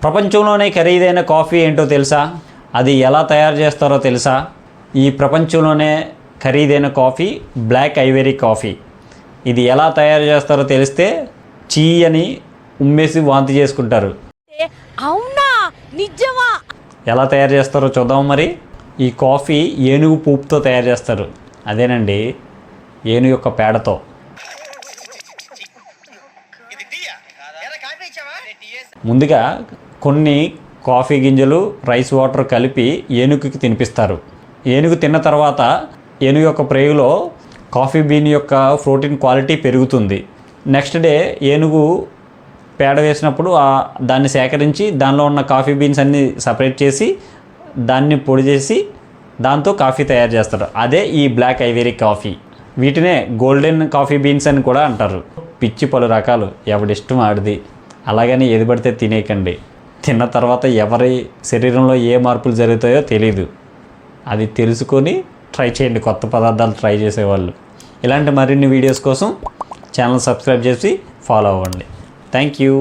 ప్రపంచంలోనే ఖరీదైన కాఫీ ఏంటో తెలుసా? అది ఎలా తయారు చేస్తారో తెలుసా? ఈ ప్రపంచంలోనే ఖరీదైన కాఫీ బ్లాక్ ఐవరీ కాఫీ. ఇది ఎలా తయారు చేస్తారో తెలిస్తే చీ అని ఉమ్మేసి వాంతి చేసుకుంటారు. అవునా? నిజమా? ఎలా తయారు చేస్తారో చూద్దాం. మరి ఈ కాఫీ ఏనుగు పూపుతో తయారు చేస్తారు. అదేనండి, ఏనుగు యొక్క పేడతో. ముందుగా కొన్ని కాఫీ గింజలు, రైస్ వాటర్ కలిపి ఏనుగుకి తినిపిస్తారు. ఏనుగు తిన్న తర్వాత ఏనుగు యొక్క ప్రేగులో కాఫీ బీన్ యొక్క ప్రోటీన్ క్వాలిటీ పెరుగుతుంది. నెక్స్ట్ డే ఏనుగు పేడ వేసినప్పుడు దాన్ని సేకరించి దానిలో ఉన్న కాఫీ బీన్స్ అన్నీ సపరేట్ చేసి దాన్ని పొడి చేసి దాంతో కాఫీ తయారు చేస్తారు. అదే ఈ బ్లాక్ ఐవరీ కాఫీ. వీటినే గోల్డెన్ కాఫీ బీన్స్ అని కూడా అంటారు. పిచ్చి పలు రకాలు, ఎవడిష్టం ఆడిది. అలాగని ఏది పడితే తినేయకండి. తిన్న తర్వాత ఎవరి శరీరంలో ఏ మార్పులు జరుగుతాయో తెలీదు. అది తెలుసుకొని ట్రై చేయండి, కొత్త పదార్థాలు ట్రై చేసేవాళ్ళు. ఇలాంటి మరిన్ని వీడియోస్ కోసం ఛానల్ సబ్స్క్రైబ్ చేసి ఫాలో అవ్వండి. Thank you.